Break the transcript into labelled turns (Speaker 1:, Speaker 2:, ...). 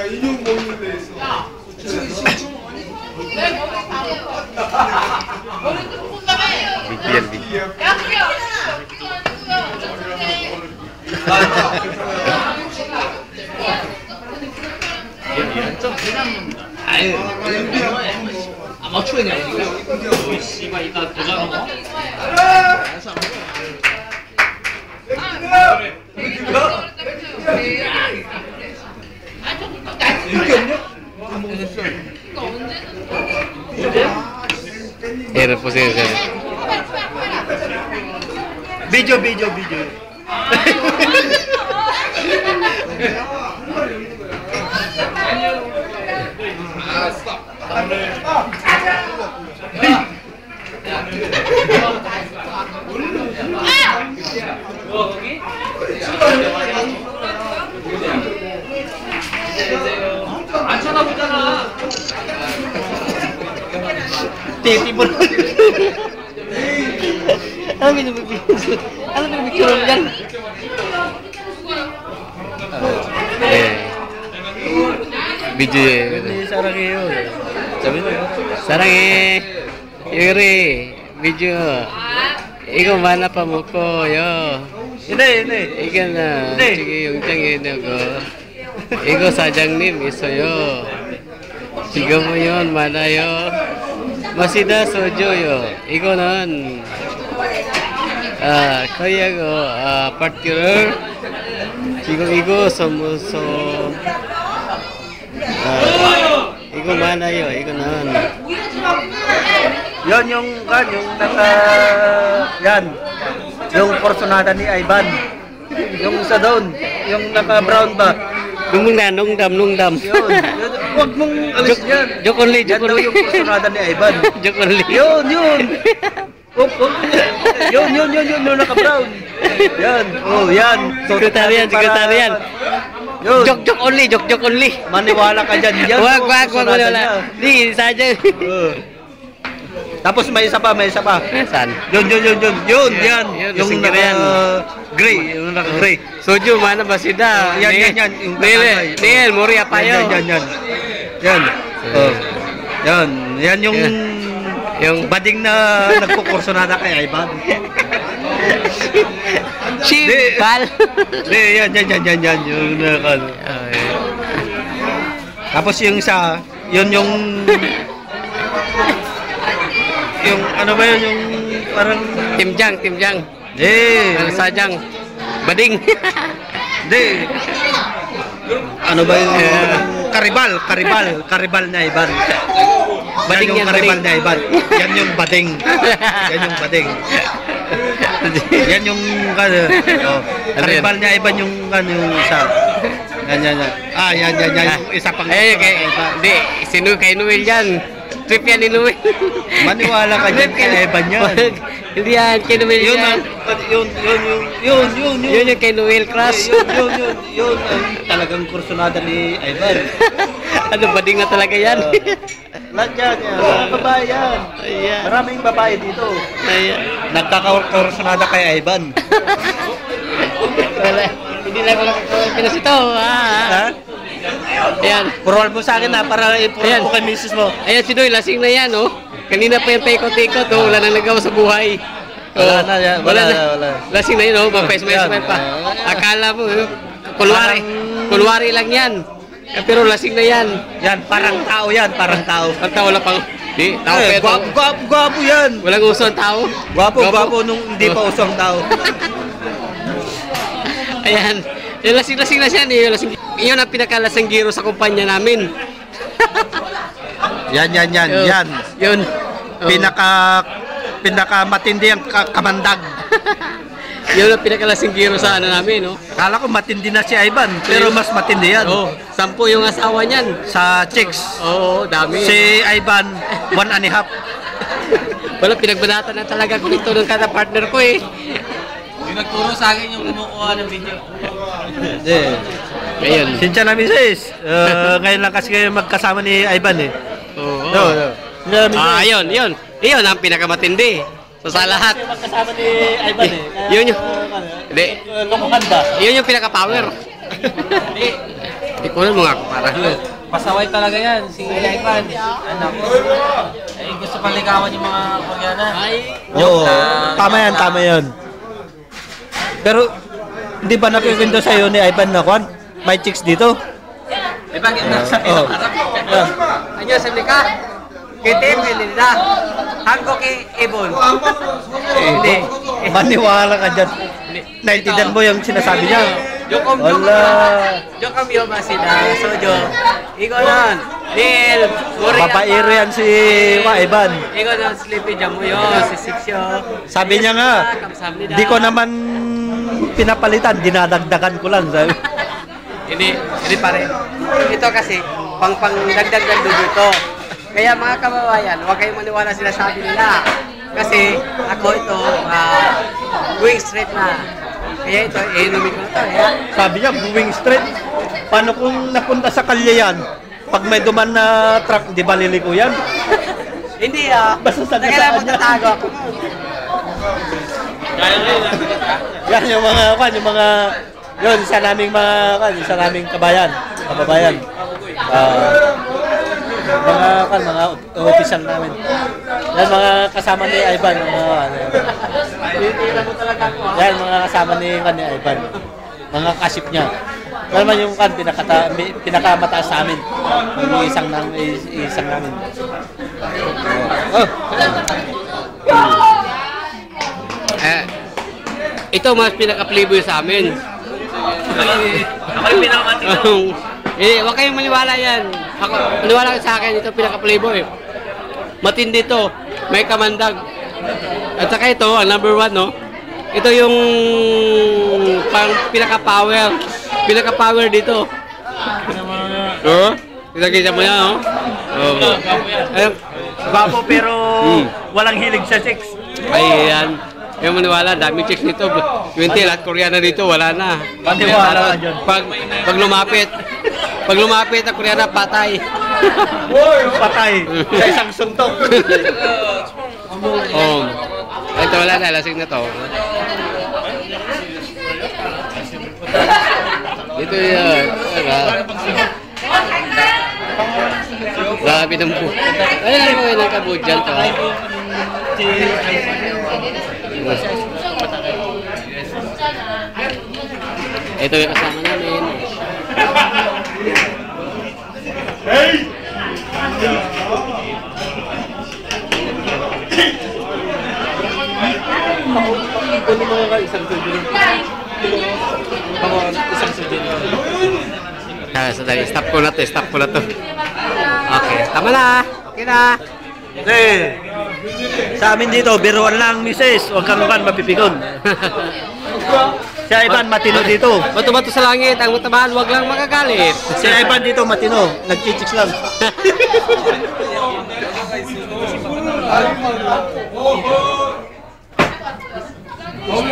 Speaker 1: 인형 먹는 데에서.
Speaker 2: 좀 그냥 아유 아마추어냐 이거 씨발 이따 도장 거
Speaker 3: Reposin saya.
Speaker 4: Video.
Speaker 2: 안 쳐다보잖아.
Speaker 4: Titibol. Ano pinipicture? Ano pinipicture mo yan?
Speaker 3: Video
Speaker 4: Sarangyo. Sabi mo.
Speaker 3: Sarang Yuri video. Ikaw mana pa mo ko yo.
Speaker 4: Hindi.
Speaker 3: Ikaw na. Sige yung tangin ko. Ikaw sa장님 있어요. 지금 yun mana yo. Masida sojo yo. 이거는 koreago particular. 지금 이거 선물서 이거 많아요. 이거는
Speaker 4: Yan yung naka yan. Yung personada ni Ivan. Yung sa doon, yung naka brown ba?
Speaker 3: 농담.
Speaker 4: Yun. Huwag mong alis yan.
Speaker 3: Joke only.
Speaker 4: Yan daw yung personada ni Ivan.
Speaker 3: Joke only.
Speaker 4: Yun. Yung naka brown. Yan. Oh, yan.
Speaker 3: Sekretarian.
Speaker 4: Yun.
Speaker 3: Joke only.
Speaker 4: Maniwala ka dyan. Yan.
Speaker 3: Wag wala. Di saja.
Speaker 4: Tapos may isa pa.
Speaker 3: Saan?
Speaker 4: Yun. Yan. Yung gray. Yung naka gray.
Speaker 3: Soju mana basida?
Speaker 4: Yan.
Speaker 3: Neil, Mori apa yo?
Speaker 4: Yan. Oh. Yan yung bading na nagkukursonada kay Ivan.
Speaker 3: Bal.
Speaker 4: Yan. Yung nakal. Tapos yung isa, yun yung ano ba yun, yung parang
Speaker 3: Timjang. Sajang. Bading.
Speaker 4: Ano ba yung karibal na Ivan. Bading yung karibal na Ivan. Yan yung bading. Yan yung karibal niya Ivan yung isa. Yan. Yan yung isa pang.
Speaker 3: Di, kay Noel yan. Trip yan ni Noel.
Speaker 4: Maniwala ka dyan kay Ivan yan.
Speaker 3: Hindi yan, kay Noel yan.
Speaker 4: Yun.
Speaker 3: Yun yung kay Noel Crush.
Speaker 4: Yun. Talagang kursonada ni Ivan.
Speaker 3: Ano, bading na talaga yan.
Speaker 4: Lahat yan. Babae yan. Maraming babae dito. Nagkakakursonada kay Ivan.
Speaker 3: Wala. Hindi lang wala pinasito. Ha? Ayan.
Speaker 4: Purol mo sa akin para ipurol mo kay misis mo.
Speaker 3: Ayan si Noy, lasing na yan Kanina pa yung paikot-ikot wala nang nagawa sa buhay.
Speaker 4: Wala na.
Speaker 3: Lasing na yun magpa-smile pa. Akala mo, kunwari lang yan. Pero lasing na yan.
Speaker 4: Yan, parang tao yan. Parang tao
Speaker 3: lang pang. Di, tao
Speaker 4: Gwapo yan.
Speaker 3: Walang uso ang tao.
Speaker 4: Gwapo nung hindi pa uso ang tao.
Speaker 3: Ayan. Lasing-lasing na siya. Yun ang pinakalasing giro sa kumpanya namin.
Speaker 4: Yan.
Speaker 3: Yun.
Speaker 4: Pinaka matindi ang kamandag.
Speaker 3: Yun ang pinakalasing giro sa namin,
Speaker 4: Kala ko matindi na si Ivan, pero mas matindi yan.
Speaker 3: 10 yung asawa niyan.
Speaker 4: Sa chicks.
Speaker 3: Dami.
Speaker 4: Si Ivan, 1.5.
Speaker 3: Wala, pinagbanatan na talaga ko ito ng kada partner ko
Speaker 2: Yung nagturo sa akin yung kumukuha ng video.
Speaker 3: Ngayon.
Speaker 4: Sinsya namin sis. Ngayon lang kasi kayo magkasama ni Ivan
Speaker 3: Ayun ang pinakamatindi. Sa lahat.
Speaker 4: Magkasama ni Ivan eh. Kaya,
Speaker 3: Yun yung... Hindi.
Speaker 4: Lumuhanda.
Speaker 3: Yun yung pinaka-power. Hindi ko na mga para.
Speaker 2: Pasaway talaga yan, si Ivan. Anak ko. Eh, gusto paligawan yung mga Koreana.
Speaker 4: Oo, tama yan. Pero, hindi ba nakikwento sa'yo ni Ivan na kwan? May chicks dito?
Speaker 2: Eh, bakit nasa
Speaker 4: Oo.
Speaker 3: Ano sabi ka? Kitim, nila. Hanko kay Ibon. Hindi.
Speaker 4: Maniwala ka dyan. Naintindihan mo yung sinasabi niya.
Speaker 3: Jokom yo masida sojo. Iko non. Dil.
Speaker 4: Babaero yan si Ivan.
Speaker 3: Iko non sleepy jam mo yo si Sixyo.
Speaker 4: Sabi niya nga, di ko naman pinapalitan, dinadagdagan ko lang. Sabi.
Speaker 3: Hindi pare. Ito kasi pang dagdag dito. Kaya mga kababayan, huwag kayong maniwala sinasabi nila. Kasi ako ito, going straight na. Kaya ito, inumin ko na ito.
Speaker 4: Sabi niya, going straight. Paano kung napunta sa kalye yan? Pag may duman na truck, di ba liliko yan?
Speaker 3: Hindi
Speaker 4: Basta sa
Speaker 3: kailangan magtatago ako.
Speaker 4: Yan yung mga, yun, isa naming kababayan. Mga official namin. Yan, mga kasama ni Ivan. Yan, mga kasama ni Ivan. Mga kasip niya. Yan naman yung pinakamataas sa amin. Yung isang namin.
Speaker 3: Ito mas pinaka-playboy sa amin.
Speaker 2: Ako yung pinakamatino.
Speaker 3: Huwag kayong maniwala yan. Maniwala sa akin, ito pinaka-playboy. Matindi to, may kamandag. At saka ito, ang number 1, no? Ito yung pinaka-power. Pinaka-power dito. Oh, kita mo yan, oh.
Speaker 4: Gwapo pero walang hilig sa sex.
Speaker 3: Ayan. Yung maniwala, daming chicks nito. 20, lahat Koreana dito, wala na.
Speaker 4: Maniwala ka dyan.
Speaker 3: Pag lumapit ang Koreana, patay.
Speaker 4: Patay sa isang suntok.
Speaker 3: Oh. Ito wala na, lasing na to. Ito yan. Grabe ng po. Ayan mo yung nakabudyan to. Ito yung kasama namin. Hey!
Speaker 4: Kunin mo nga isang studio. Isang studio.
Speaker 3: Stop ko na to. Okay, tama na. Okay na.
Speaker 4: Sa amin dito, biruan lang, misis. Huwag kang mapipikon. Si Ivan, matino dito.
Speaker 3: Bato-bato sa langit, ang matabahan, wag lang magagalit.
Speaker 4: Si Ivan dito, matino. Nag-chichicks lang.
Speaker 1: Oh,